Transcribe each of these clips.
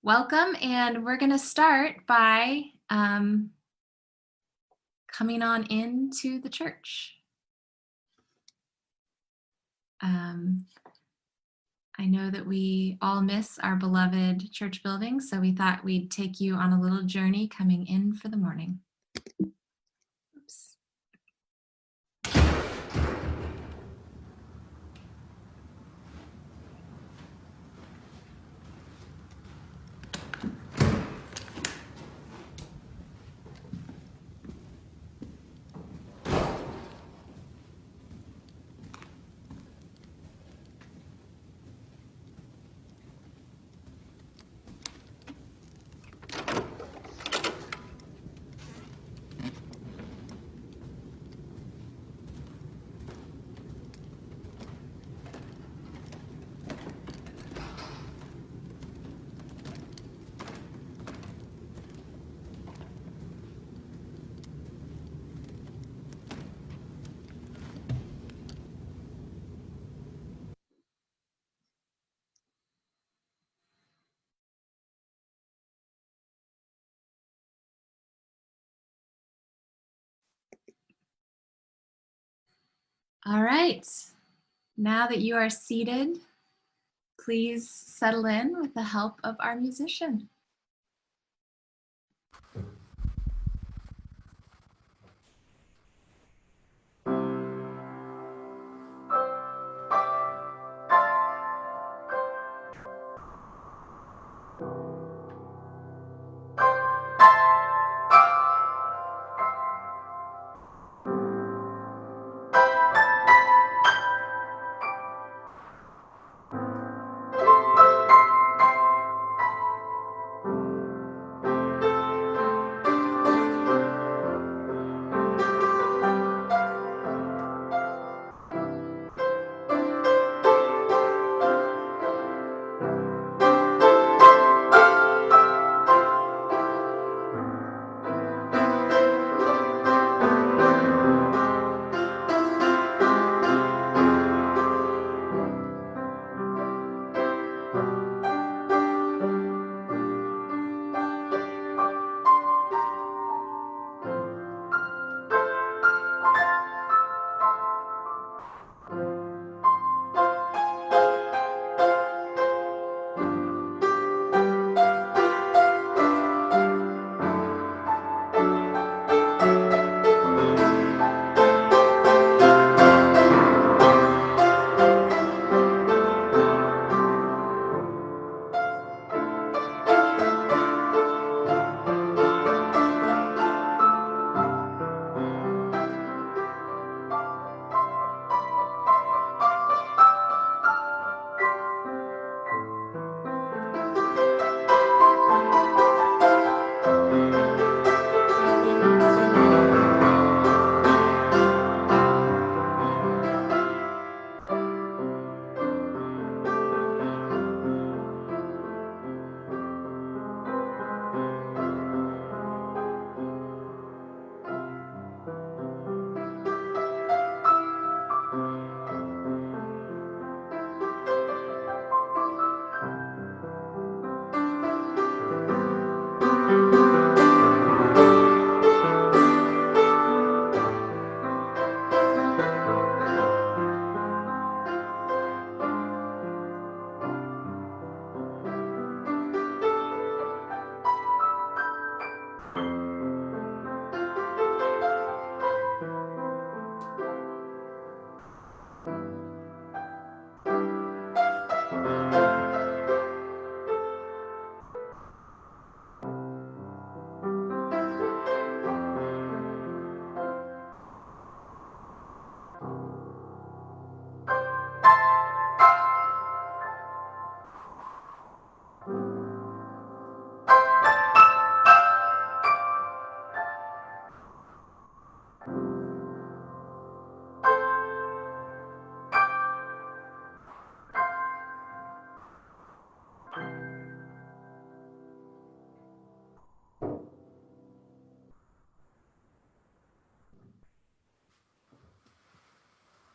Welcome, and we're going to start by coming on into the church. I know that we all miss our beloved church building, so we thought we'd take you on a little journey coming in for the morning. Oops. All right, now that you are seated, please settle in with the help of our musician.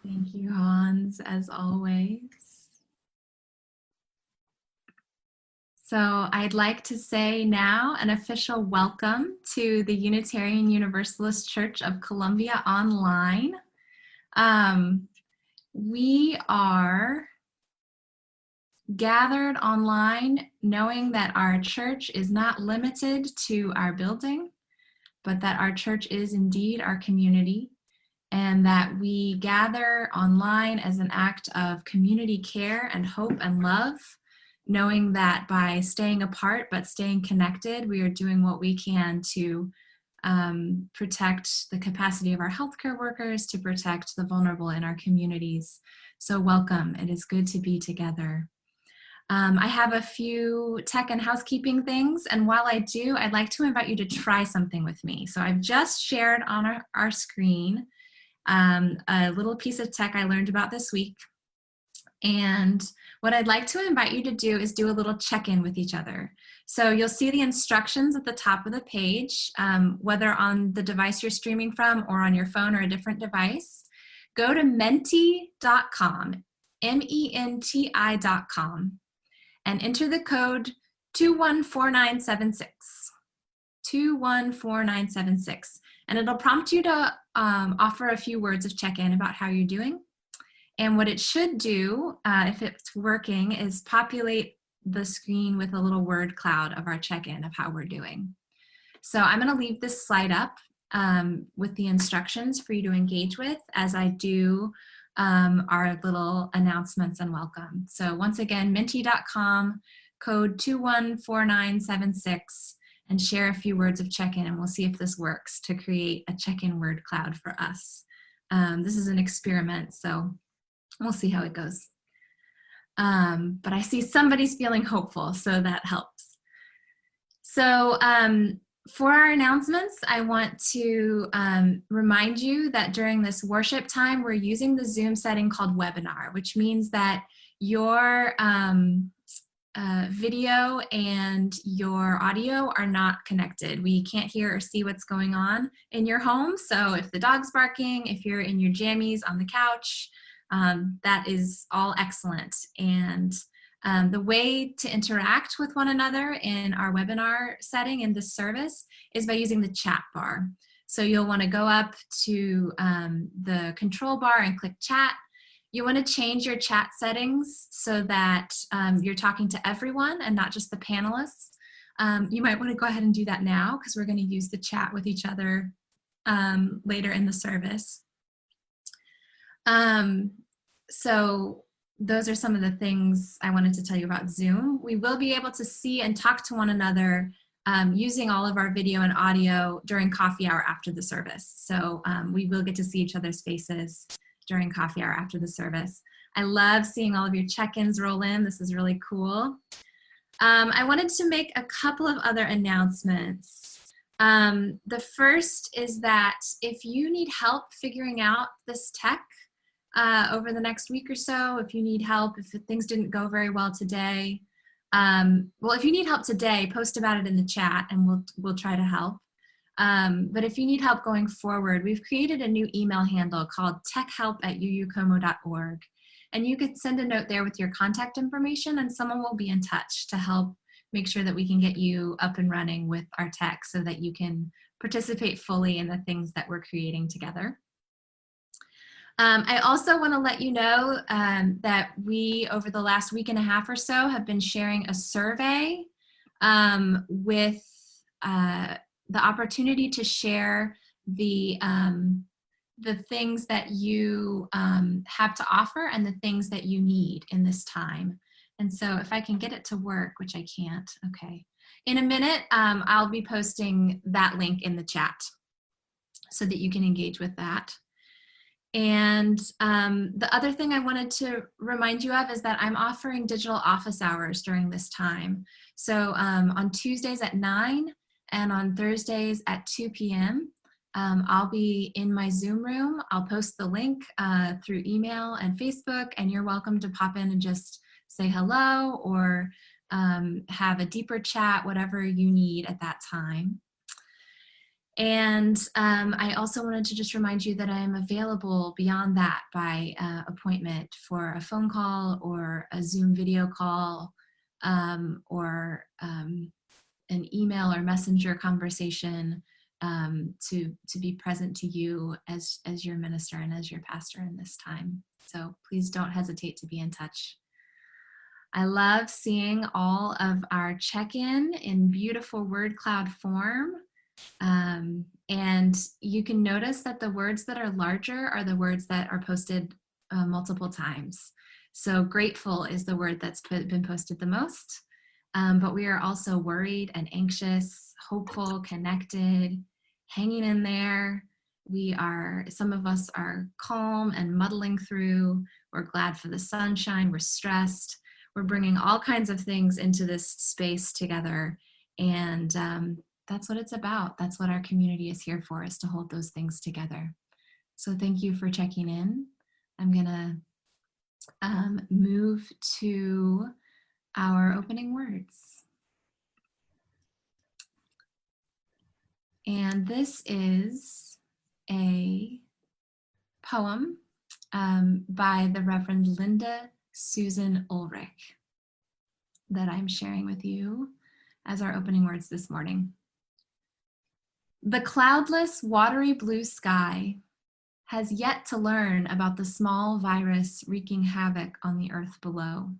Thank you, Hans, as always. So I'd like to say now an official welcome to the Unitarian Universalist Church of Columbia Online. We are gathered online knowing that our church is not limited to our building, but that our church is indeed our community, and that we gather online as an act of community care and hope and love, knowing that by staying apart but staying connected, we are doing what we can to protect the capacity of our healthcare workers, to protect the vulnerable in our communities. So welcome. It is good to be together. I have a few tech and housekeeping things, and while I do, I'd like to invite you to try something with me. So I've just shared on our screen a little piece of tech I learned about this week. And what I'd like to invite you to do is do a little check-in with each other. So you'll see the instructions at the top of the page, whether on the device you're streaming from or on your phone or a different device. Go to menti.com, menti.com, and enter the code 214976. 214976. And it'll prompt you to offer a few words of check-in about how you're doing. And what it should do, if it's working, is populate the screen with a little word cloud of our check-in of how we're doing. So I'm going to leave this slide up with the instructions for you to engage with as I do our little announcements and welcome. So once again, menti.com, code 214976, and share a few words of check-in, and we'll see if this works to create a check-in word cloud for us. This is an experiment, so we'll see how it goes. But I see somebody's feeling hopeful, so that helps. So for our announcements, I want to remind you that during this worship time, we're using the Zoom setting called webinar, which means that your video and your audio are not connected. We can't hear or see what's going on in your home. So if the dog's barking, if you're in your jammies on the couch, that is all excellent. And the way to interact with one another in our webinar setting in this service is by using the chat bar. So you'll want to go up to the control bar and click chat. You want to change your chat settings so that you're talking to everyone and not just the panelists. You might want to go ahead and do that now because we're going to use the chat with each other later in the service. So those are some of the things I wanted to tell you about Zoom. We will be able to see and talk to one another using all of our video and audio during coffee hour after the service. So we will get to see each other's faces during coffee hour after the service. I love seeing all of your check-ins roll in. This is really cool. I wanted to make a couple of other announcements. The first is that if you need help figuring out this tech over the next week or so, if you need help, if things didn't go very well today, well, if you need help today, post about it in the chat and we'll try to help. But if you need help going forward, we've created a new email handle called techhelp@uucomo.org. And you could send a note there with your contact information and someone will be in touch to help make sure that we can get you up and running with our tech so that you can participate fully in the things that we're creating together. I also want to let you know that we, over the last week and a half or so, have been sharing a survey with the opportunity to share the things that you have to offer and the things that you need in this time. And so if I can get it to work, which I can't, okay. In a minute, I'll be posting that link in the chat so that you can engage with that. And the other thing I wanted to remind you of is that I'm offering digital office hours during this time. So on Tuesdays at 9 and on Thursdays at 2 p.m., I'll be in my Zoom room. I'll post the link through email and Facebook, and you're welcome to pop in and just say hello or have a deeper chat, whatever you need at that time. And I also wanted to just remind you that I am available beyond that by appointment for a phone call or a Zoom video call or an email or messenger conversation to be present to you as your minister and as your pastor in this time. So please don't hesitate to be in touch. I love seeing all of our check-in in beautiful word cloud form. And you can notice that the words that are larger are the words that are posted multiple times. So grateful is the word that's been posted the most. But we are also worried and anxious, hopeful, connected, hanging in there. Some of us are calm and muddling through. We're glad for the sunshine. We're stressed. We're bringing all kinds of things into this space together. And that's what it's about. That's what our community is here for, is to hold those things together. So thank you for checking in. I'm gonna move to our opening words. And this is a poem by the Reverend Linda Susan Ulrich that I'm sharing with you as our opening words this morning. The cloudless, watery blue sky has yet to learn about the small virus wreaking havoc on the earth below.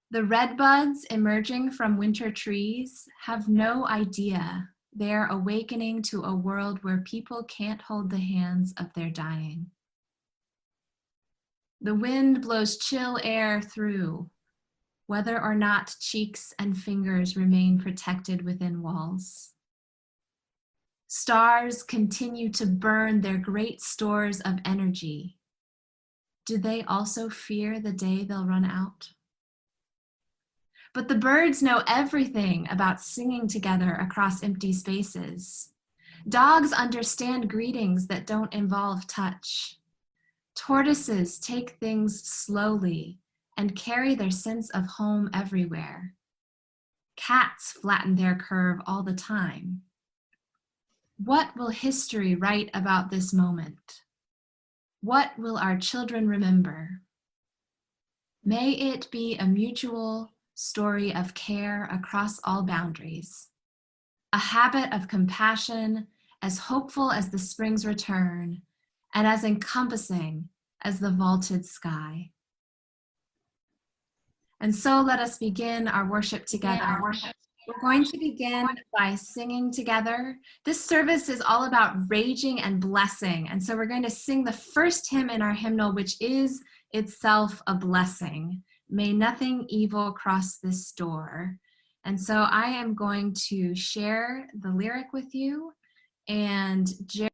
The redbuds emerging from winter trees have no idea they're awakening to a world where people can't hold the hands of their dying. The wind blows chill air through, whether or not cheeks and fingers remain protected within walls. Stars continue to burn their great stores of energy. Do they also fear the day they'll run out? But the birds know everything about singing together across empty spaces. Dogs understand greetings that don't involve touch. Tortoises take things slowly and carry their sense of home everywhere. Cats flatten their curve all the time. What will history write about this moment? What will our children remember? May it be a mutual story of care across all boundaries, a habit of compassion as hopeful as the spring's return and as encompassing as the vaulted sky. And so let us begin our worship together. We're going to begin by singing together. This service is all about raging and blessing. And so we're going to sing the first hymn in our hymnal, which is itself a blessing. May nothing evil cross this door. And so I am going to share the lyric with you, and Jeremy,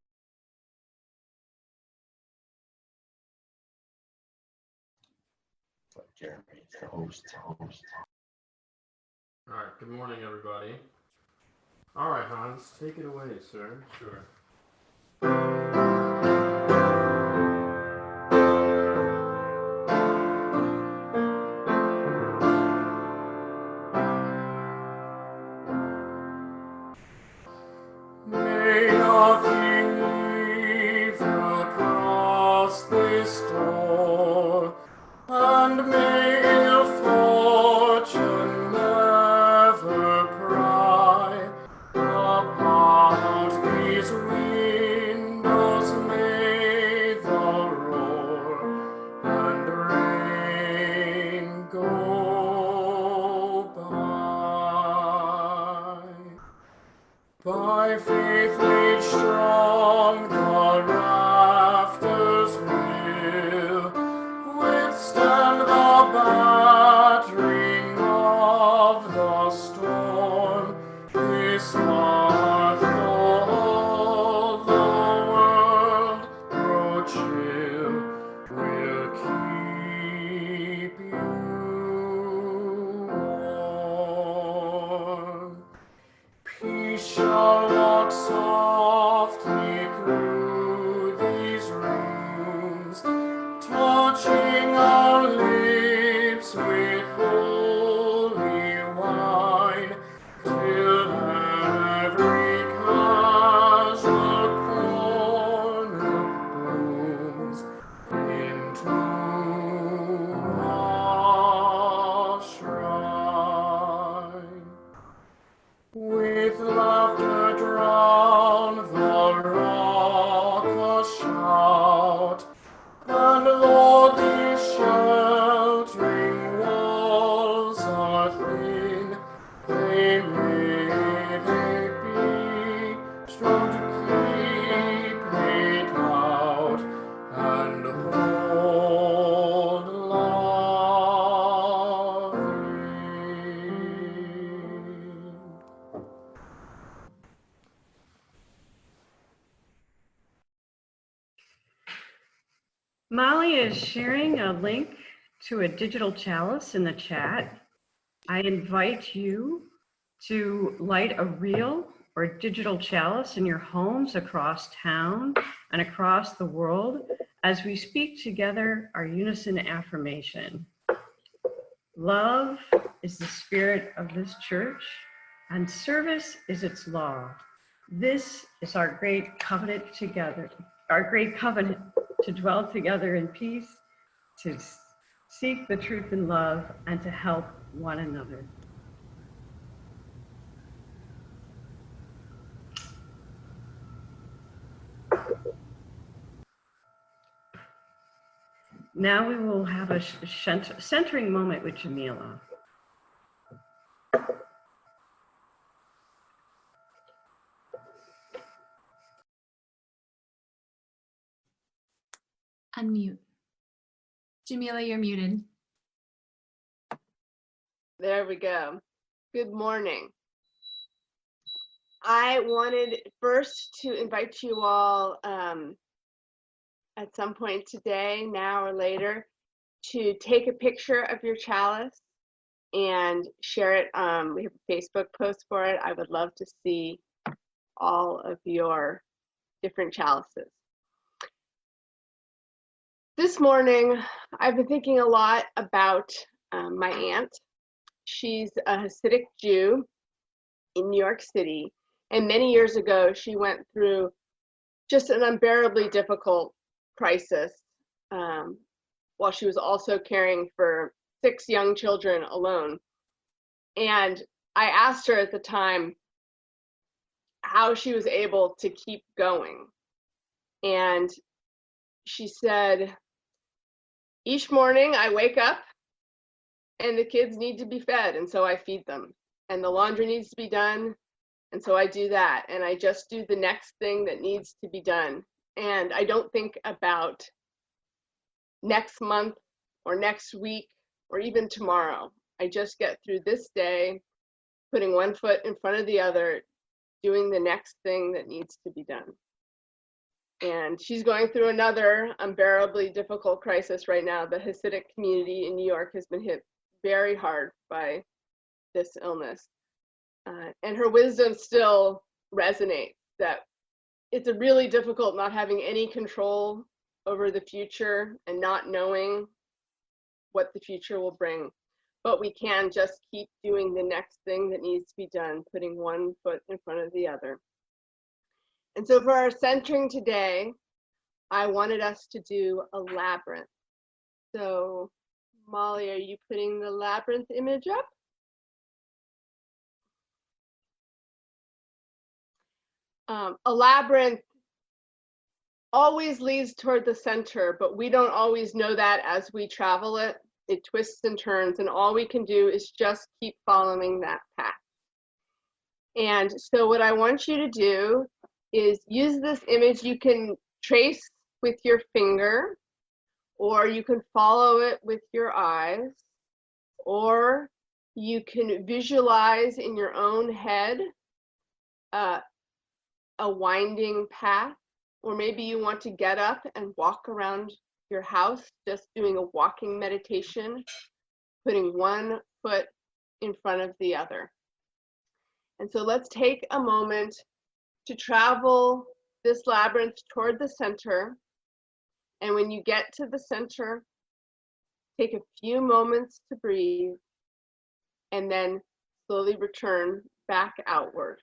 the host. All right, good morning, everybody. All right, Hans, take it away, sir. Sure. May nothing evil cross this door, and may ill fortune never pry about these windows. May the roar and rain go by. By faith made strong, the rafters will withstand the battering of the storm. This month, though the world grow chill, will keep you warm. Peace shall walk softly Molly is sharing a link to a digital chalice in the chat. I invite you to light a real or digital chalice in your homes across town and across the world as we speak together our unison affirmation. Love is the spirit of this church, and service is its law. This is our great covenant together, our great covenant to dwell together in peace, to seek the truth in love, and to help one another. Now we will have a centering moment with Jamila. Unmute. Jamila, you're muted. There we go. Good morning. I wanted first to invite you all at some point today, now or later, to take a picture of your chalice and share it. We have a Facebook post for it. I would love to see all of your different chalices. This morning, I've been thinking a lot about my aunt. She's a Hasidic Jew in New York City. And many years ago, she went through just an unbearably difficult crisis while she was also caring for 6 young children alone. And I asked her at the time how she was able to keep going. And she said, each morning I wake up and the kids need to be fed, and so I feed them. And the laundry needs to be done, and so I do that. And I just do the next thing that needs to be done. And I don't think about next month or next week or even tomorrow. I just get through this day, putting one foot in front of the other, doing the next thing that needs to be done. And she's going through another unbearably difficult crisis right now. The Hasidic community in New York has been hit very hard by this illness. And her wisdom still resonates that it's a really difficult not having any control over the future and not knowing what the future will bring. But we can just keep doing the next thing that needs to be done, putting one foot in front of the other. And so for our centering today, I wanted us to do a labyrinth. So Molly, are you putting the labyrinth image up? A labyrinth always leads toward the center, but we don't always know that as we travel it. It twists and turns, and all we can do is just keep following that path. And so what I want you to do is use this image. You can trace with your finger, or you can follow it with your eyes, or you can visualize in your own head a winding path, or maybe you want to get up and walk around your house, just doing a walking meditation, putting one foot in front of the other. And so let's take a moment to travel this labyrinth toward the center. And when you get to the center, take a few moments to breathe and then slowly return back outward.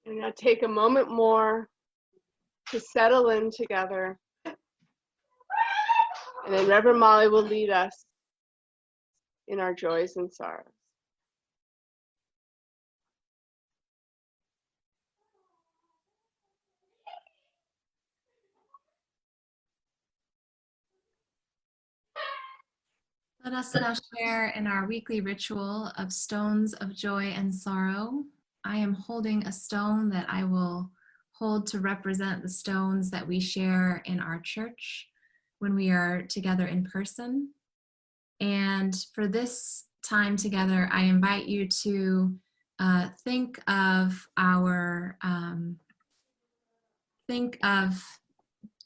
And now take a moment more to settle in together. And then Reverend Molly will lead us in our joys and sorrows. Let us now share in our weekly ritual of stones of joy and sorrow. I am holding a stone that I will hold to represent the stones that we share in our church when we are together in person. And for this time together, I invite you to think of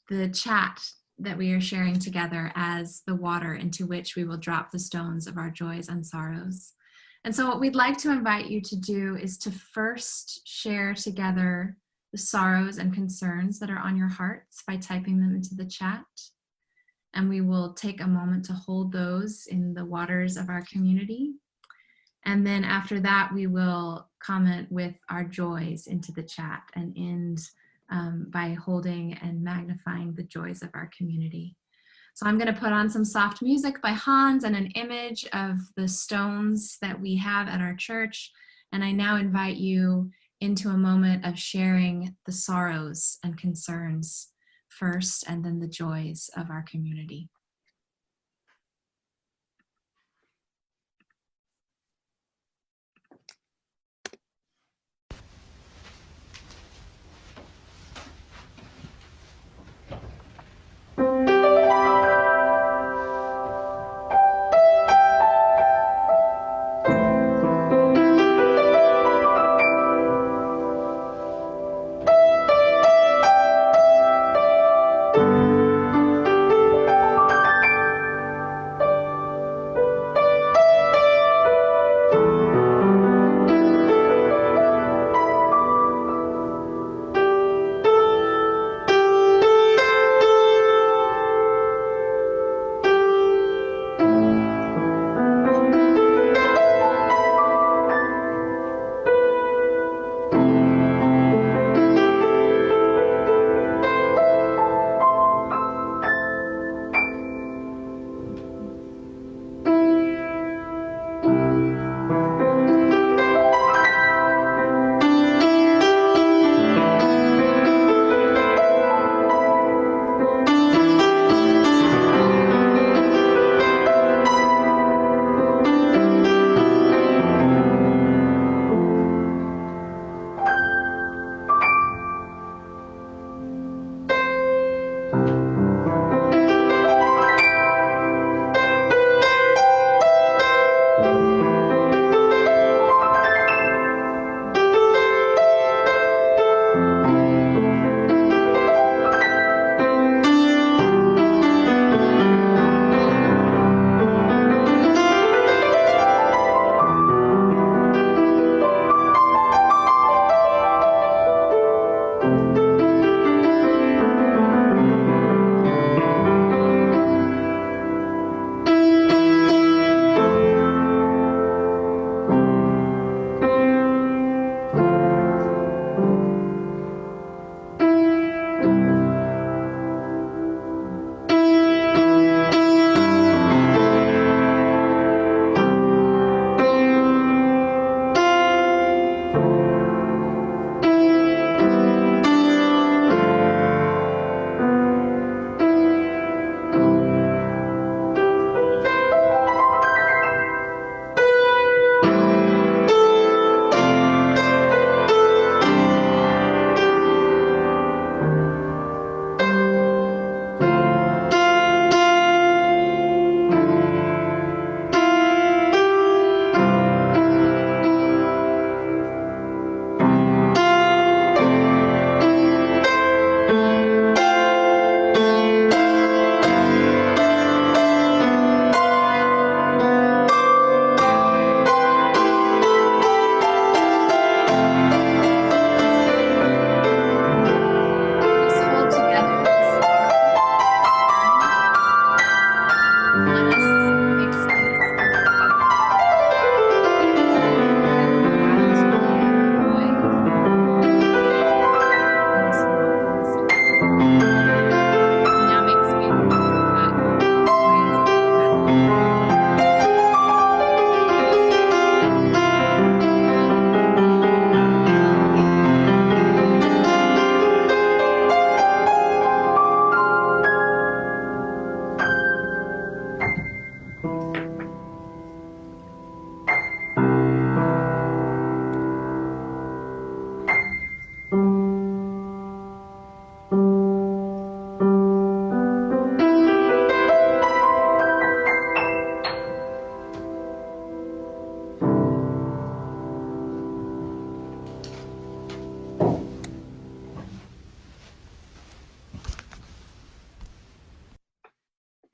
the chat that we are sharing together as the water into which we will drop the stones of our joys and sorrows. And so what we'd like to invite you to do is to first share together the sorrows and concerns that are on your hearts by typing them into the chat. And we will take a moment to hold those in the waters of our community. And then after that, we will comment with our joys into the chat and end by holding and magnifying the joys of our community. So I'm going to put on some soft music by Hans and an image of the stones that we have at our church. And I now invite you into a moment of sharing the sorrows and concerns first, and then the joys of our community.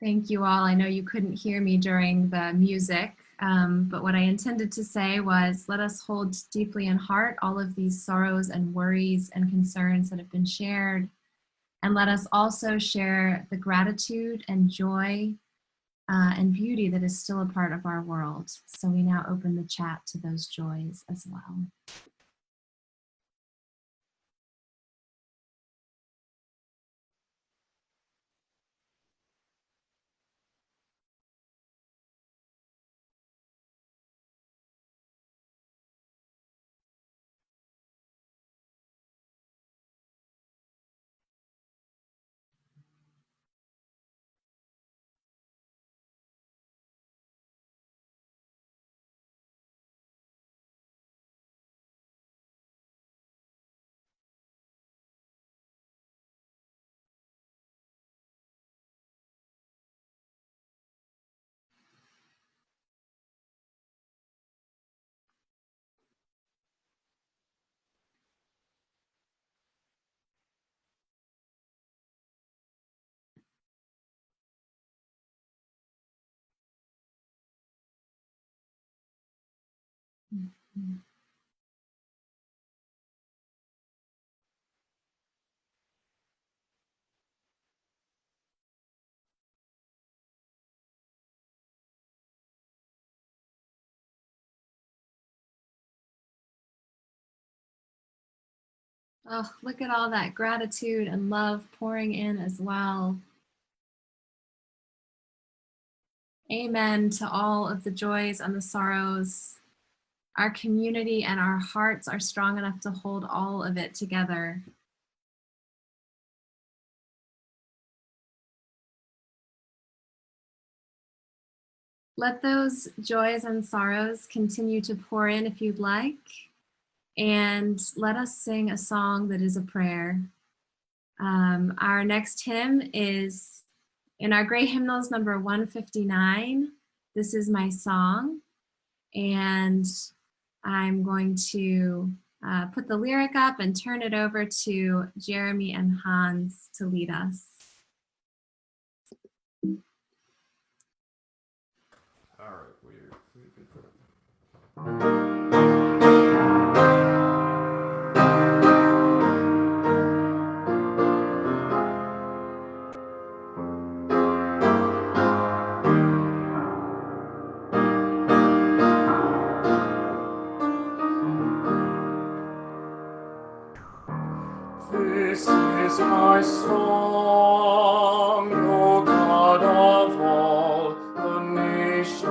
Thank you all. I know you couldn't hear me during the music, but what I intended to say was, let us hold deeply in heart all of these sorrows and worries and concerns that have been shared. And let us also share the gratitude and joy and beauty that is still a part of our world. So we now open the chat to those joys as well. Mhm. Oh, look at all that gratitude and love pouring in as well. Amen to all of the joys and the sorrows. Our community and our hearts are strong enough to hold all of it together. Let those joys and sorrows continue to pour in if you'd like. And let us sing a song that is a prayer. Our next hymn is in our Great Hymnals, number 159. This is my song. And I'm going to put the lyric up and turn it over to Jeremy and Hans to lead us. All right, we're good for it. This is my song, O God of all the nations,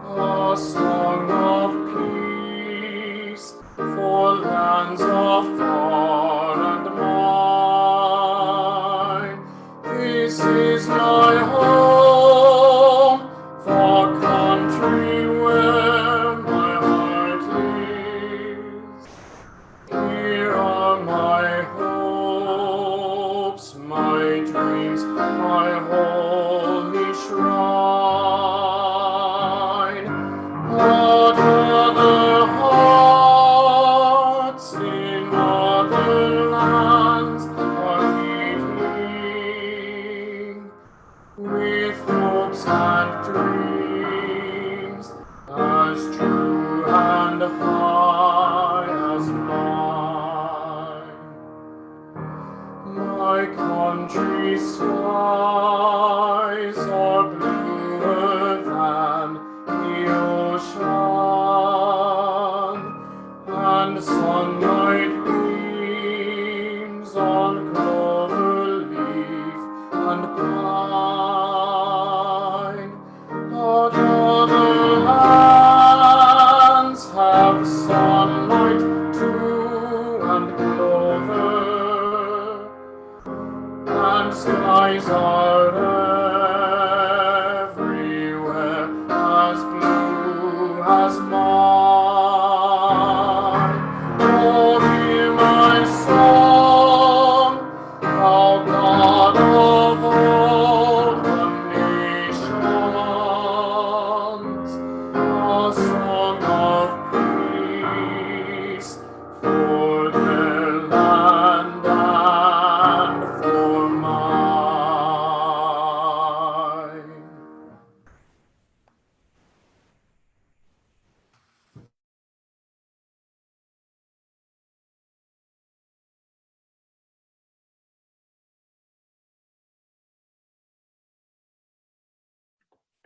a song of peace for lands afar and mine. This is my home, the country where my heart lives. Here are my hopes, my dreams, my holy shrine. What other hearts in other lands are beating with hopes and dreams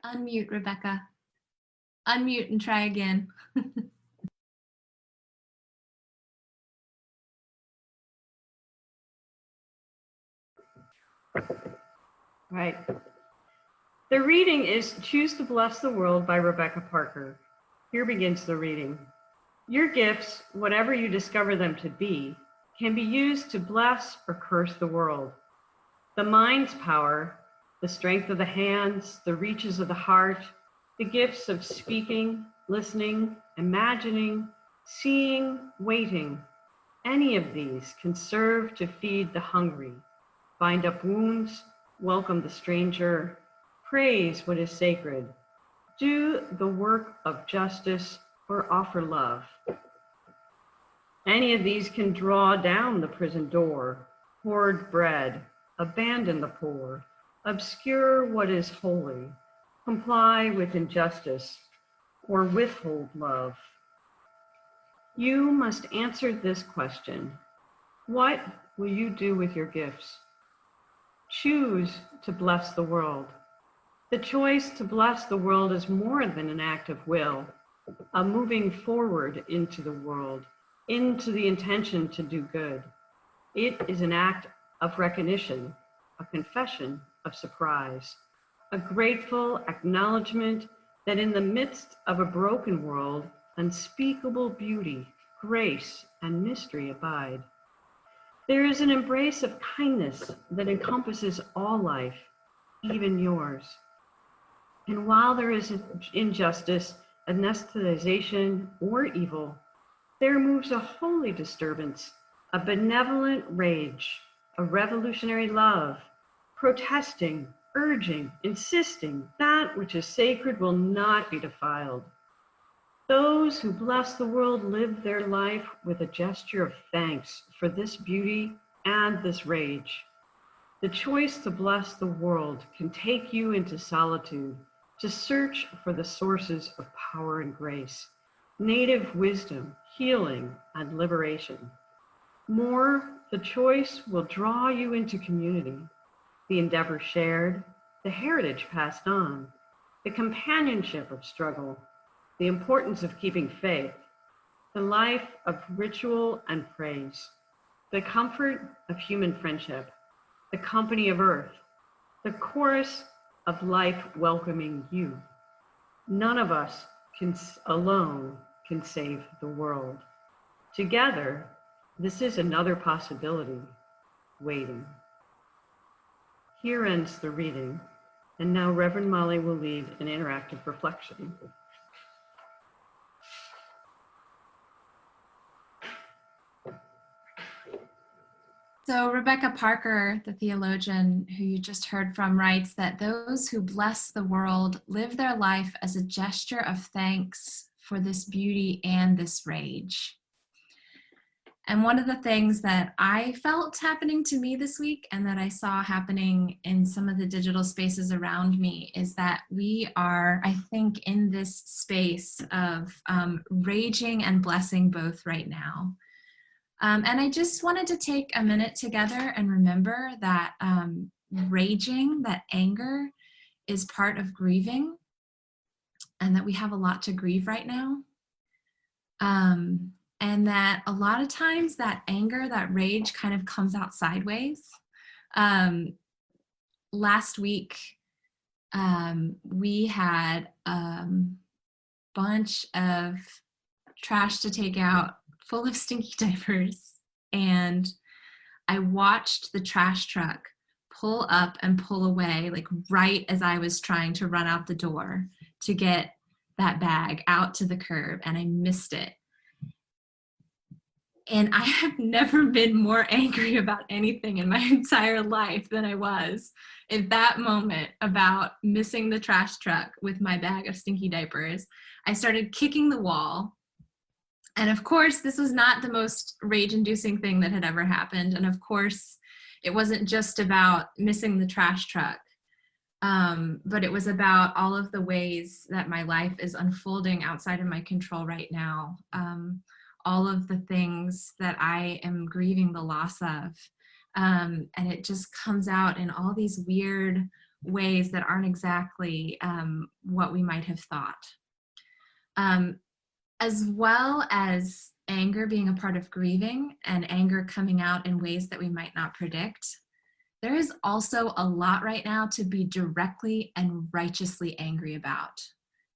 Unmute, Rebecca. Unmute and try again. Right. The reading is Choose to Bless the World by Rebecca Parker. Here begins the reading. Your gifts, whatever you discover them to be, can be used to bless or curse the world. The mind's power, the strength of the hands, the reaches of the heart, the gifts of speaking, listening, imagining, seeing, waiting, any of these can serve to feed the hungry, bind up wounds, welcome the stranger, praise what is sacred, do the work of justice, or offer love. Any of these can draw down the prison door, hoard bread, abandon the poor, obscure what is holy, comply with injustice, or withhold love. You must answer this question: what will you do with your gifts? Choose to bless the world. The choice to bless the world is more than an act of will, a moving forward into the world, into the intention to do good. It is an act of recognition, a confession of surprise, a grateful acknowledgement that in the midst of a broken world, unspeakable beauty, grace, and mystery abide. There is an embrace of kindness that encompasses all life, even yours. And while there is injustice, anesthetization, or evil, there moves a holy disturbance, a benevolent rage, a revolutionary love, protesting, urging, insisting that which is sacred will not be defiled. Those who bless the world live their life with a gesture of thanks for this beauty and this rage. The choice to bless the world can take you into solitude, to search for the sources of power and grace, native wisdom, healing, and liberation. More, the choice will draw you into community, the endeavor shared, the heritage passed on, the companionship of struggle, the importance of keeping faith, the life of ritual and praise, the comfort of human friendship, the company of earth, the chorus of life welcoming you. None of us alone can save the world. Together, this is another possibility waiting. Here ends the reading, and now Reverend Molly will lead an interactive reflection. So Rebecca Parker, the theologian who you just heard from, writes that those who bless the world live their life as a gesture of thanks for this beauty and this rage. And one of the things that I felt happening to me this week and that I saw happening in some of the digital spaces around me is that we are, I think, in this space of raging and blessing both right now. And I just wanted to take a minute together and remember that raging, that anger, is part of grieving, and that we have a lot to grieve right now. And that a lot of times that anger, that rage kind of comes out sideways. Last week, we had a bunch of trash to take out full of stinky diapers, and I watched the trash truck pull up and pull away, like right as I was trying to run out the door to get that bag out to the curb, and I missed it. And I have never been more angry about anything in my entire life than I was at that moment about missing the trash truck with my bag of stinky diapers. I started kicking the wall. And of course, this was not the most rage-inducing thing that had ever happened. And of course, it wasn't just about missing the trash truck, but it was about all of the ways that my life is unfolding outside of my control right now. All of the things that I am grieving the loss of. And it just comes out in all these weird ways that aren't exactly what we might have thought. As well as anger being a part of grieving and anger coming out in ways that we might not predict, there is also a lot right now to be directly and righteously angry about,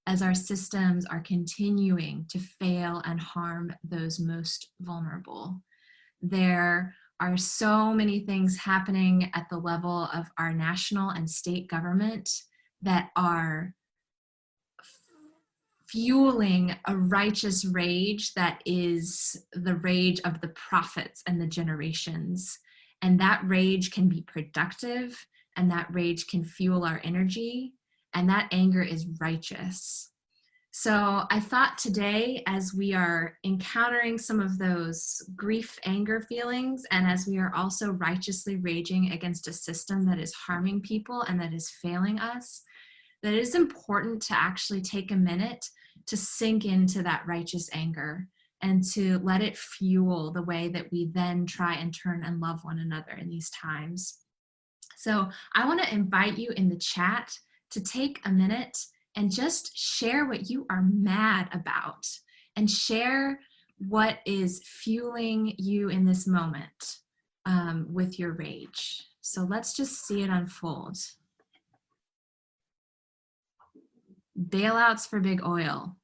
as our systems are continuing to fail and harm those most vulnerable. There are so many things happening at the level of our national and state government that are fueling a righteous rage that is the rage of the prophets and the generations. And that rage can be productive, and that rage can fuel our energy, and that anger is righteous. So I thought today, as we are encountering some of those grief, anger feelings, and as we are also righteously raging against a system that is harming people and that is failing us, that it is important to actually take a minute to sink into that righteous anger and to let it fuel the way that we then try and turn and love one another in these times. So I want to invite you in the chat to take a minute and just share what you are mad about and share what is fueling you in this moment with your rage. So let's just see it unfold. Bailouts for big oil.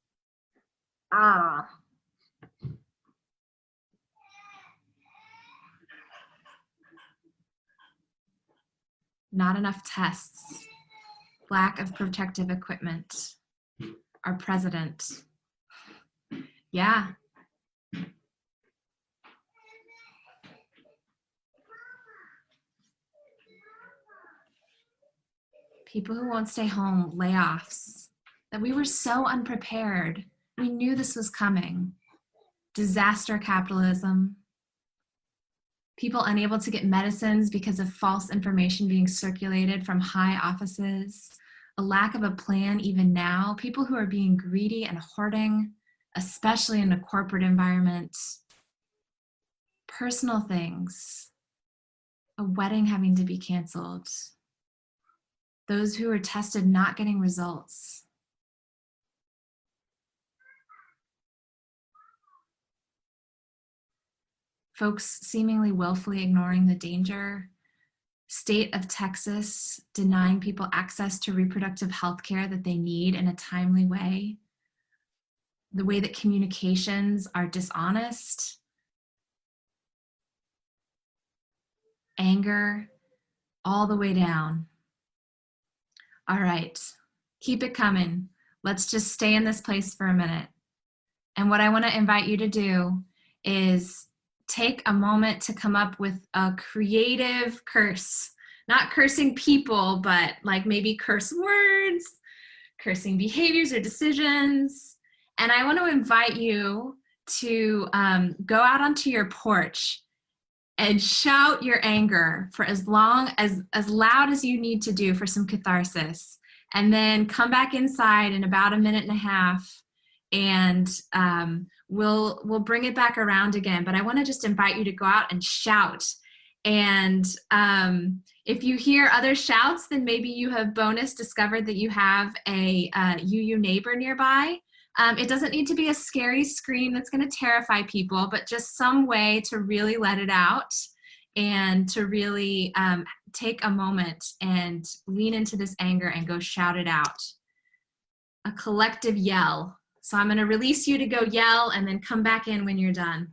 Not enough tests. Lack of protective equipment. Our president. Yeah. People who won't stay home, layoffs. That we were so unprepared. We knew this was coming. Disaster capitalism. People unable to get medicines because of false information being circulated from high offices. A lack of a plan even now. People who are being greedy and hoarding, especially in a corporate environment. Personal things. A wedding having to be canceled. Those who are tested not getting results. Folks seemingly willfully ignoring the danger. State of Texas denying people access to reproductive health care that they need in a timely way. The way that communications are dishonest. Anger, all the way down. All right, keep it coming. Let's just stay in this place for a minute. And what I want to invite you to do is take a moment to come up with a creative curse. Not cursing people, but like maybe curse words, cursing behaviors or decisions. And I want to invite you to go out onto your porch and shout your anger for as loud as you need to do for some catharsis. And then come back inside in about a minute and a half, and we'll bring it back around again. But I want to just invite you to go out and shout. And if you hear other shouts, then maybe you have bonus discovered that you have a UU neighbor nearby. It doesn't need to be a scary scream that's going to terrify people, but just some way to really let it out and to really take a moment and lean into this anger and go shout it out. A collective yell. So I'm going to release you to go yell and then come back in when you're done.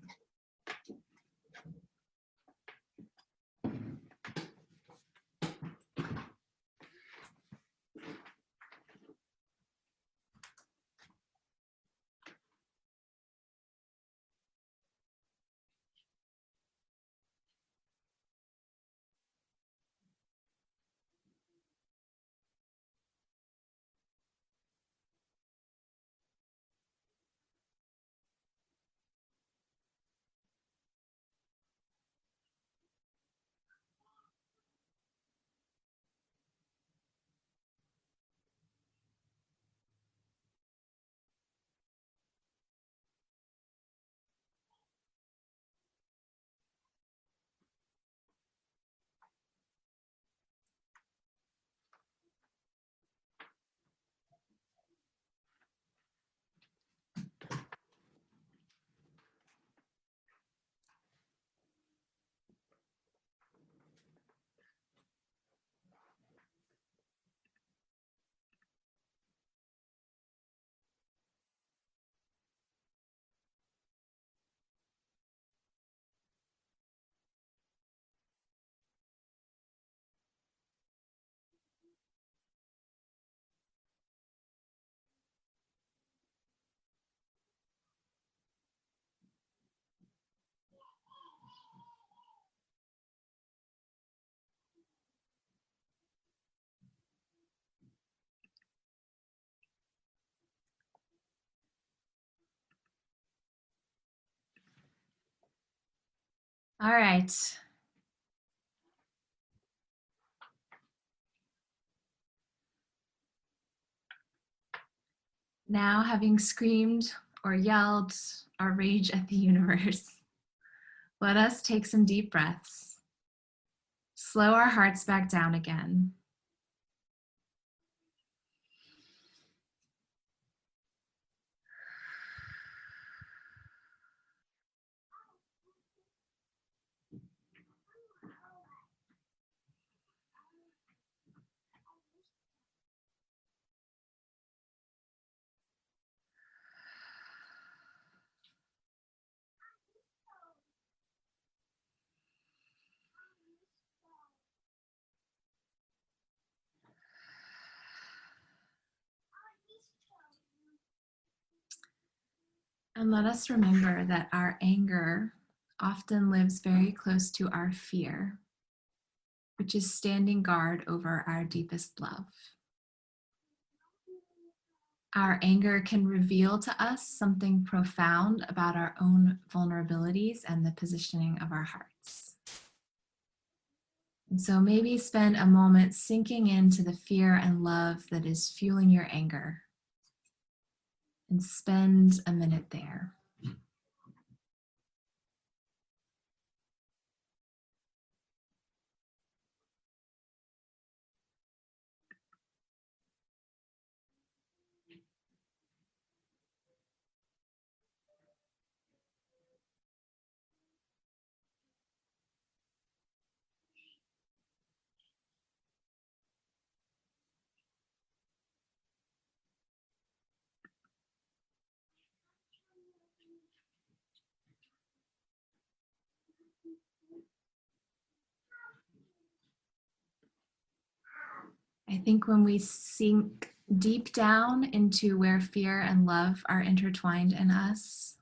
All right. Now, having screamed or yelled our rage at the universe, let us take some deep breaths. Slow our hearts back down again. And let us remember that our anger often lives very close to our fear, which is standing guard over our deepest love. Our anger can reveal to us something profound about our own vulnerabilities and the positioning of our hearts. And so maybe spend a moment sinking into the fear and love that is fueling your anger, and spend a minute there. I think when we sink deep down into where fear and love are intertwined in us,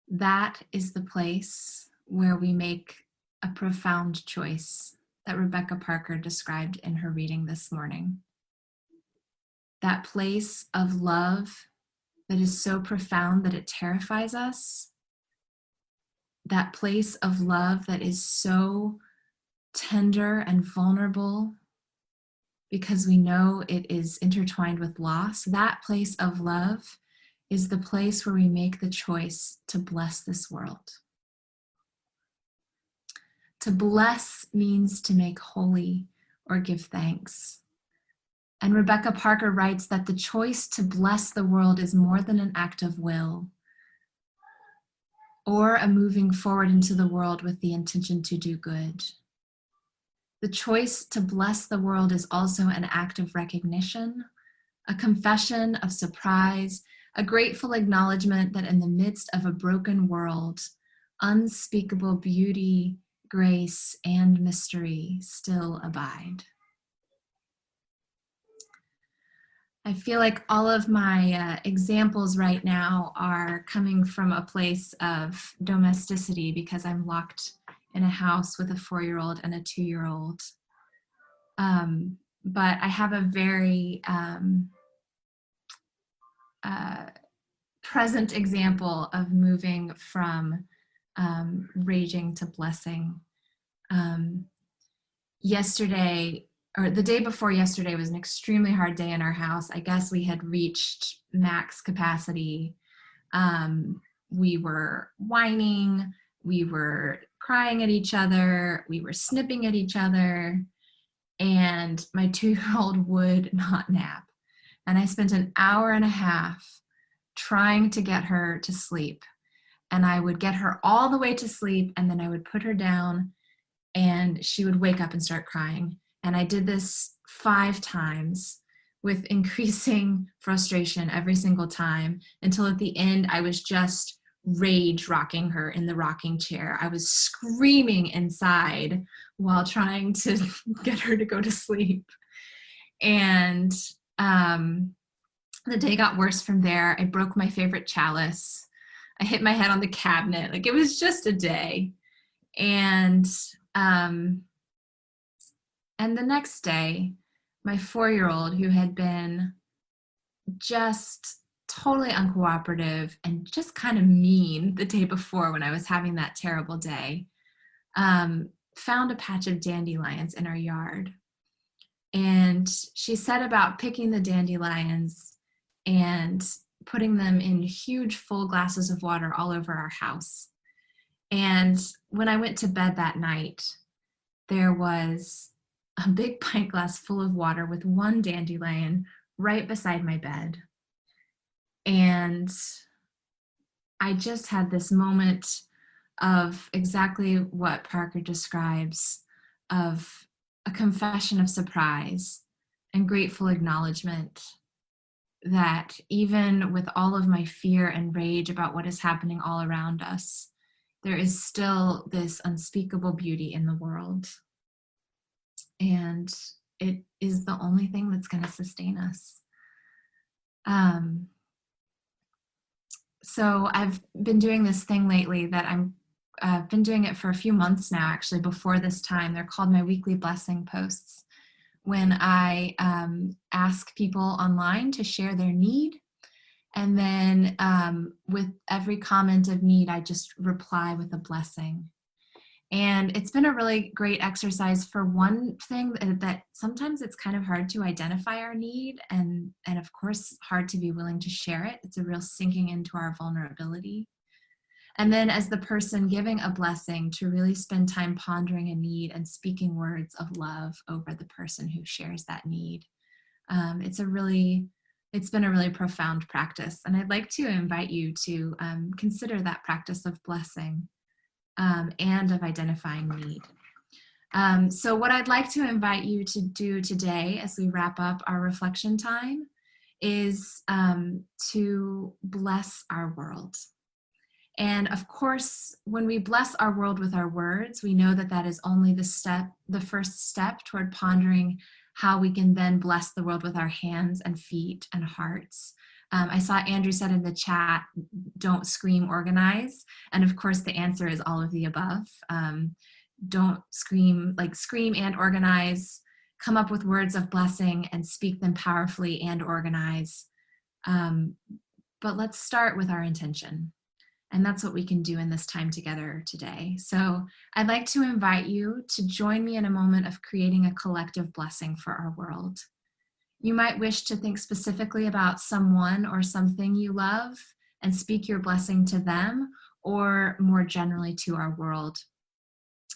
that is the place where we make a profound choice that Rebecca Parker described in her reading this morning. That place of love that is so profound that it terrifies us. That place of love that is so tender and vulnerable because we know it is intertwined with loss. That place of love is the place where we make the choice to bless this world. To bless means to make holy or give thanks. And Rebecca Parker writes that the choice to bless the world is more than an act of will or a moving forward into the world with the intention to do good. The choice to bless the world is also an act of recognition, a confession of surprise, a grateful acknowledgement that in the midst of a broken world, unspeakable beauty, grace, and mystery still abide. I feel like all of my examples right now are coming from a place of domesticity because I'm locked in a house with a 4-year-old and a 2-year-old. But I have a very present example of moving from raging to blessing. Yesterday, or the day before yesterday, was an extremely hard day in our house. I guess we had reached max capacity. We were whining, we were crying at each other, we were snipping at each other, and my 2-year-old would not nap. And I spent an hour and a half trying to get her to sleep. And I would get her all the way to sleep, and then I would put her down, and she would wake up and start crying. And I did this 5 times with increasing frustration every single time until at the end I was just rage rocking her in the rocking chair. I was screaming inside while trying to get her to go to sleep. And the day got worse from there. I broke my favorite chalice. I hit my head on the cabinet. Like, it was just a day. And the next day, my 4-year-old, who had been just totally uncooperative and just kind of mean the day before when I was having that terrible day, found a patch of dandelions in our yard. And she said about picking the dandelions and putting them in huge full glasses of water all over our house. And when I went to bed that night, there was a big pint glass full of water with one dandelion right beside my bed. And I just had this moment of exactly what Parker describes, of a confession of surprise and grateful acknowledgement that even with all of my fear and rage about what is happening all around us, there is still this unspeakable beauty in the world. And it is the only thing that's going to sustain us. So I've been doing this thing lately that I've been doing it for a few months now, actually, before this time. They're called my weekly blessing posts, when I ask people online to share their need. And then with every comment of need, I just reply with a blessing. And it's been a really great exercise for one thing, that sometimes it's kind of hard to identify our need, and of course hard to be willing to share it. It's a real sinking into our vulnerability. And then as the person giving a blessing, to really spend time pondering a need and speaking words of love over the person who shares that need. It's been a really profound practice. And I'd like to invite you to consider that practice of blessing and of identifying need. So what I'd like to invite you to do today as we wrap up our reflection time is to bless our world. And of course, when we bless our world with our words, we know that that is only the first step toward pondering how we can then bless the world with our hands and feet and hearts. I saw Andrew said in the chat, don't scream, organize. And of course, the answer is all of the above. Don't scream, scream and organize, come up with words of blessing and speak them powerfully and organize. But let's start with our intention. And that's what we can do in this time together today. So I'd like to invite you to join me in a moment of creating a collective blessing for our world. You might wish to think specifically about someone or something you love and speak your blessing to them, or more generally to our world.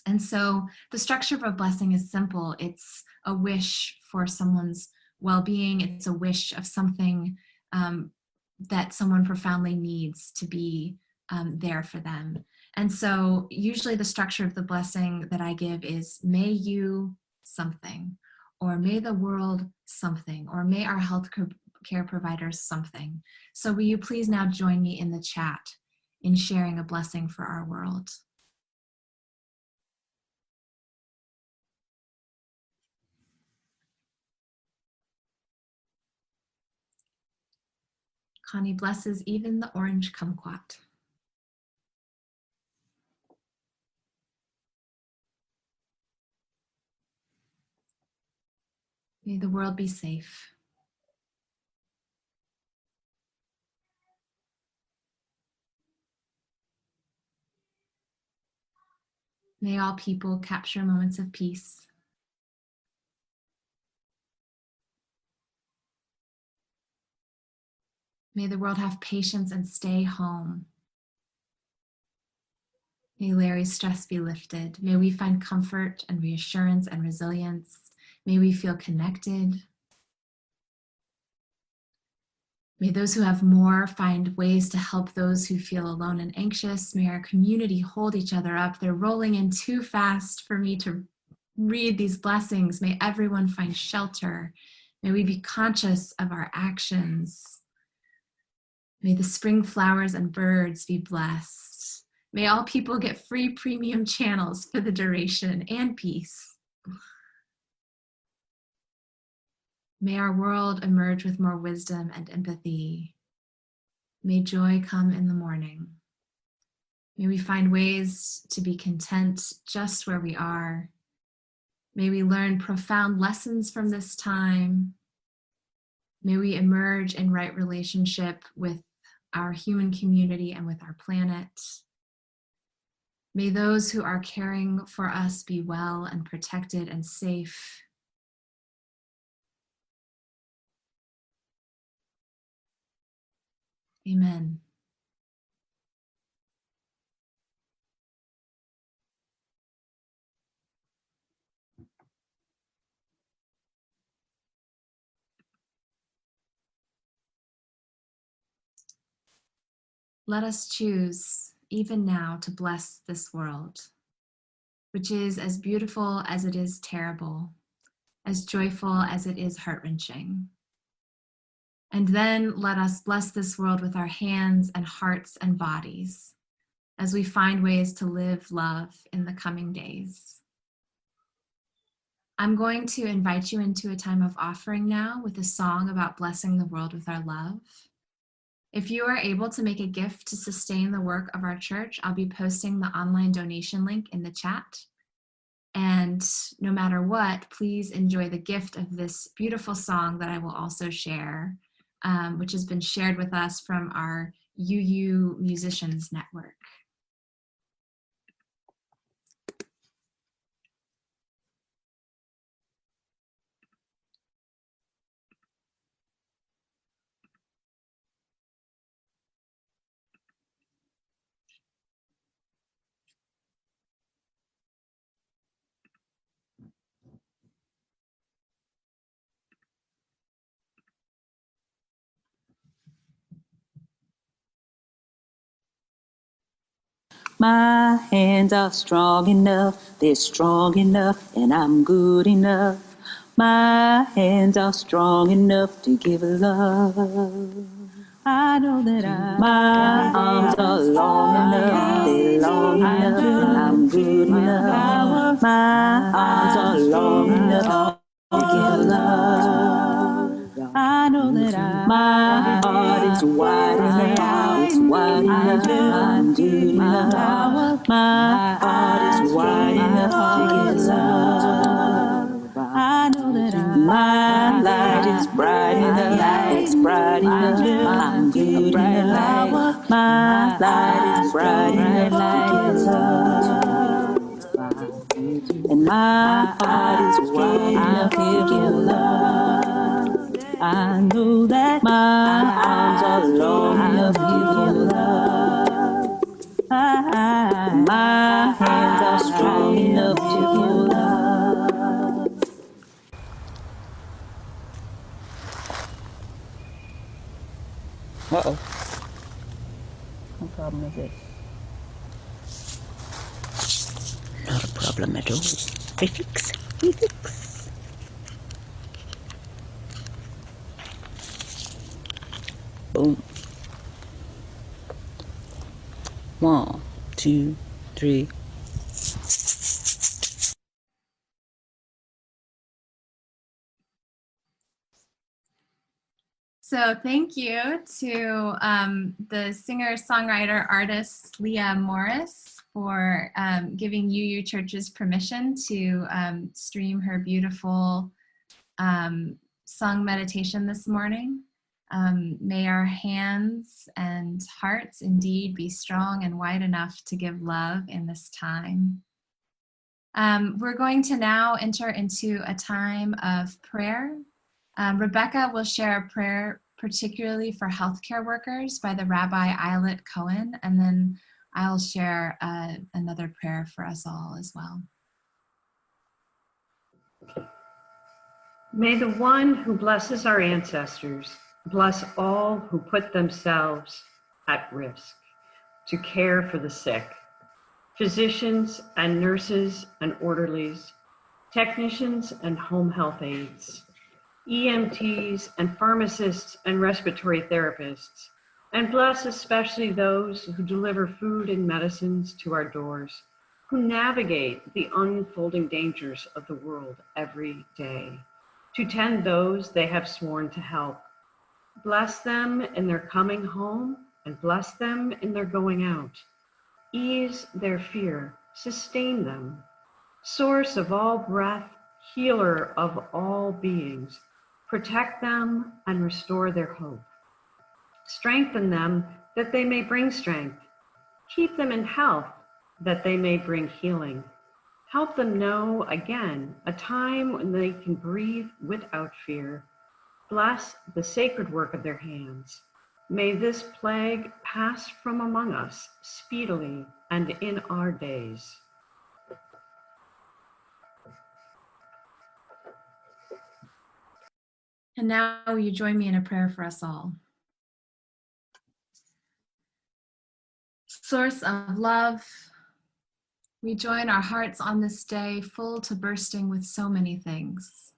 And so the structure of a blessing is simple. It's a wish for someone's well-being. It's a wish of something that someone profoundly needs to be there for them. And so usually the structure of the blessing that I give is, may you something, or may the world something, or may our health care providers something. So will you please now join me in the chat in sharing a blessing for our world. Connie blesses even the orange kumquat. May the world be safe. May all people capture moments of peace. May the world have patience and stay home. May Larry's stress be lifted. May we find comfort and reassurance and resilience. May we feel connected. May those who have more find ways to help those who feel alone and anxious. May our community hold each other up. They're rolling in too fast for me to read these blessings. May everyone find shelter. May we be conscious of our actions. May the spring flowers and birds be blessed. May all people get free premium channels for the duration and peace. May our world emerge with more wisdom and empathy. May joy come in the morning. May we find ways to be content just where we are. May we learn profound lessons from this time. May we emerge in right relationship with our human community and with our planet. May those who are caring for us be well and protected and safe. Amen. Let us choose, even now, to bless this world, which is as beautiful as it is terrible, as joyful as it is heart-wrenching. And then let us bless this world with our hands and hearts and bodies as we find ways to live love in the coming days. I'm going to invite you into a time of offering now with a song about blessing the world with our love. If you are able to make a gift to sustain the work of our church, I'll be posting the online donation link in the chat. And no matter what, please enjoy the gift of this beautiful song that I will also share, which has been shared with us from our UU Musicians Network. My hands are strong enough, they're strong enough, and I'm good enough. My hands are strong enough to give love. I know that my arms are long enough, they're long enough, and I'm good enough. My arms are long enough to give love. I know that my heart is wide enough, it's wide enough, I'm good enough. My heart is wide enough to give love. I know that my light is bright enough, it's bright enough, I'm good enough. My light is bright enough to give love. And my heart is wide enough to give love. I know that my arms are long enough to give love. My hands are strong enough to give love. Uh-oh. What problem is this? Not a problem at all. We fix. Boom. 1, 2, 3. So thank you to the singer-songwriter artist Leah Morris for giving UU Church's permission to stream her beautiful sung meditation this morning. May our hands and hearts indeed be strong and wide enough to give love in this time. We're going to now enter into a time of prayer. Rebecca will share a prayer particularly for healthcare workers by the Rabbi Eilert Cohen, and then I'll share another prayer for us all as well. May the one who blesses our ancestors bless all who put themselves at risk to care for the sick, physicians and nurses and orderlies, technicians and home health aides, EMTs and pharmacists and respiratory therapists, and bless especially those who deliver food and medicines to our doors, who navigate the unfolding dangers of the world every day, to tend those they have sworn to help. Bless them in their coming home and bless them in their going out. Ease their fear, sustain them. Source of all breath, healer of all beings, protect them and restore their hope. Strengthen them that they may bring strength. Keep them in health that they may bring healing. Help them know again a time when they can breathe without fear. Bless the sacred work of their hands. May this plague pass from among us speedily and in our days. And now will you join me in a prayer for us all? Source of love, we join our hearts on this day full to bursting with so many things.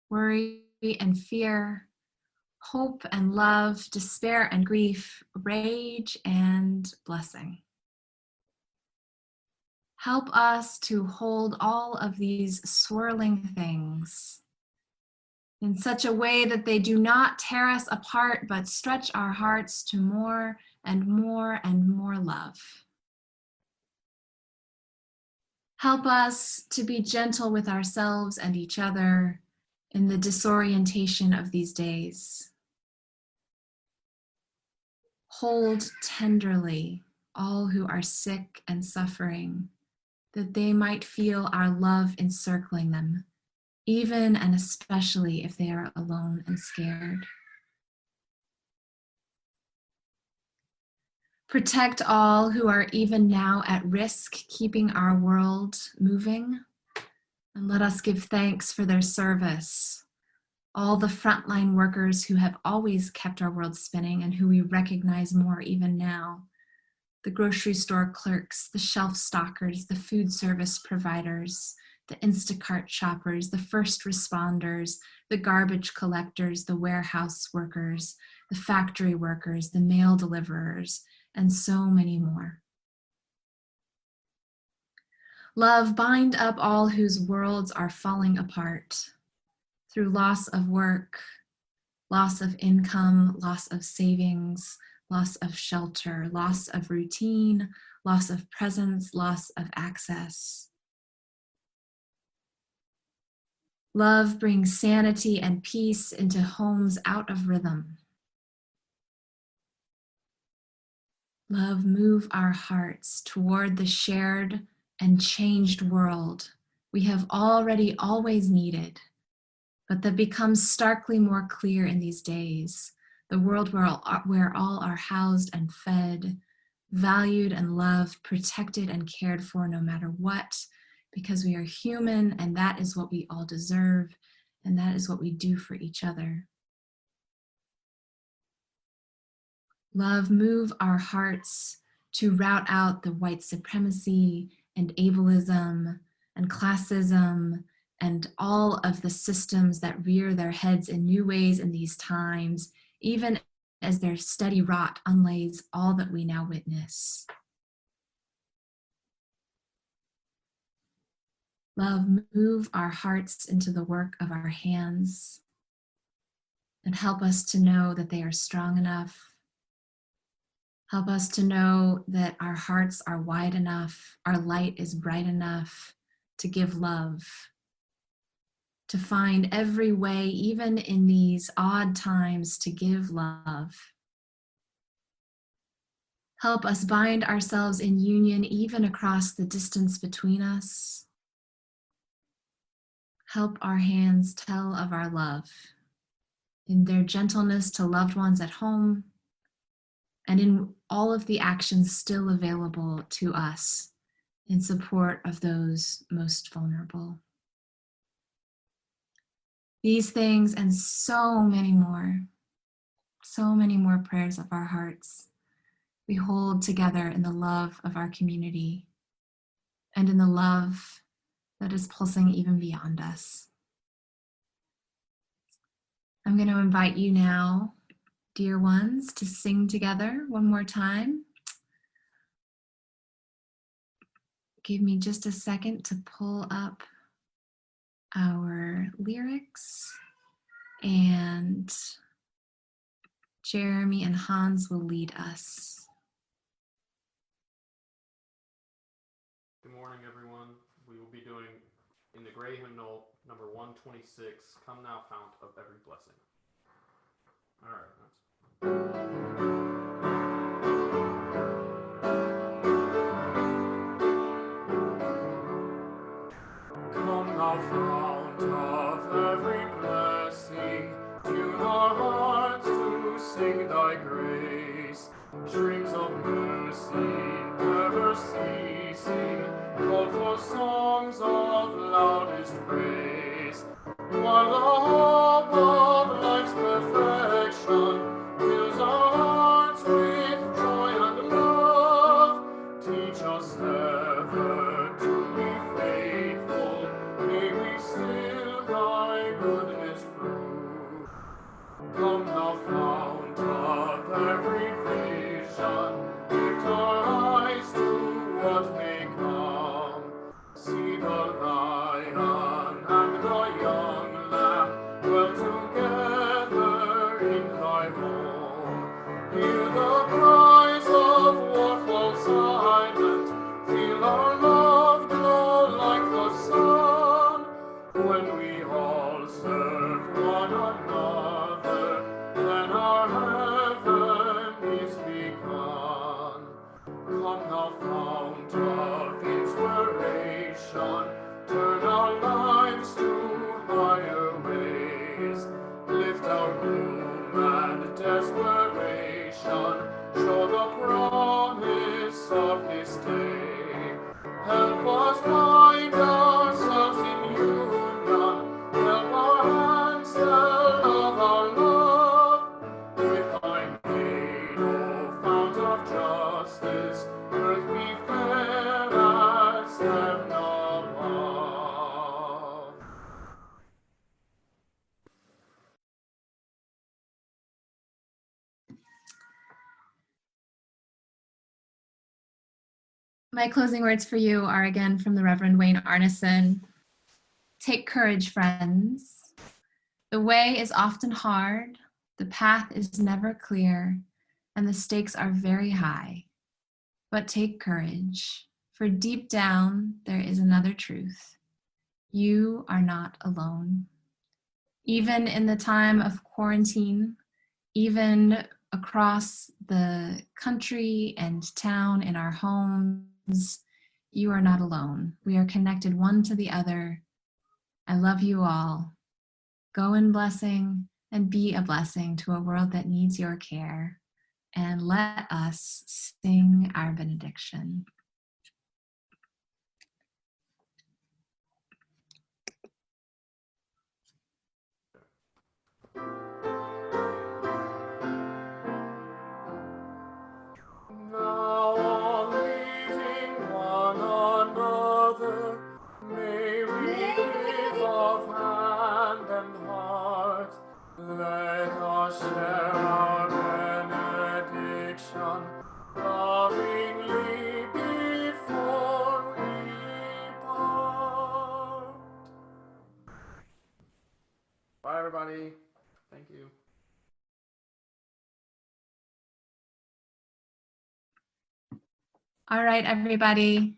Worry and fear, hope and love, despair and grief, rage and blessing. Help us to hold all of these swirling things in such a way that they do not tear us apart, but stretch our hearts to more and more and more love. Help us to be gentle with ourselves and each other in the disorientation of these days. Hold tenderly all who are sick and suffering, that they might feel our love encircling them, even and especially if they are alone and scared. Protect all who are even now at risk, keeping our world moving, and let us give thanks for their service. All the frontline workers who have always kept our world spinning and who we recognize more even now. The grocery store clerks, the shelf stockers, the food service providers, the Instacart shoppers, the first responders, the garbage collectors, the warehouse workers, the factory workers, the mail deliverers, and so many more. Love, bind up all whose worlds are falling apart through loss of work, loss of income, loss of savings, loss of shelter, loss of routine, loss of presence, loss of access. Love brings sanity and peace into homes out of rhythm. Love, move our hearts toward the shared and changed world we have already always needed, but that becomes starkly more clear in these days. The world where all are housed and fed, valued and loved, protected and cared for no matter what, because we are human and that is what we all deserve, and that is what we do for each other. Love, move our hearts to rout out the white supremacy and ableism and classism and all of the systems that rear their heads in new ways in these times, even as their steady rot unlays all that we now witness. Love, move our hearts into the work of our hands and help us to know that they are strong enough. Help us to know that our hearts are wide enough, our light is bright enough to give love, to find every way, even in these odd times, to give love. Help us bind ourselves in union even across the distance between us. Help our hands tell of our love in their gentleness to loved ones at home and in all of the actions still available to us in support of those most vulnerable. These things and so many more prayers of our hearts, we hold together in the love of our community and in the love that is pulsing even beyond us. I'm going to invite you now, dear ones, to sing together one more time. Give me just a second to pull up our lyrics, and Jeremy and Hans will lead us. Good morning, everyone. We will be doing in the Gray Hymnal, number 126, Come Thou Fount of Every Blessing. All right, grace, streams of mercy never ceasing, call for songs of loudest praise. While the hope of life's perfection fills our hearts with joy and love, teach us ever to be faithful. May we still thy goodness prove. Come thou fount of every vision, lift our eyes to what may come. See the lion and the young lamb dwell together in thy home. Hear the cries of what falls silent, feel our love glow like the sun. When we all serve one another, then our heaven is begun. Come thou fount of inspiration, turn our lives to higher ways. Lift our gloom and desperation, show the promise of this day. Help us find ourselves in union, help our hands tell of our love. With thy maid, O fount of justice, earth be fair as heaven above. My closing words for you are again from the Reverend Wayne Arneson. Take courage, friends. The way is often hard, the path is never clear, and the stakes are very high. But take courage, for deep down there is another truth. You are not alone. Even in the time of quarantine, even across the country and town in our homes, you are not alone. We are connected one to the other. I love you all. Go in blessing and be a blessing to a world that needs your care. And let us sing our benediction. Now on leaving one another, may we give of hand and heart. Let us share our benediction, lovingly before we part. Bye, everybody. Thank you. All right, everybody.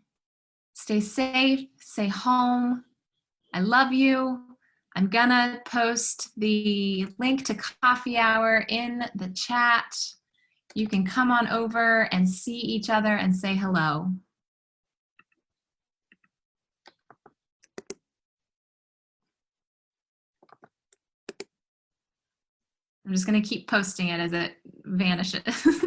Stay safe, stay home. I love you. I'm gonna post the link to coffee hour in the chat. You can come on over and see each other and say hello. I'm just gonna keep posting it as it vanishes.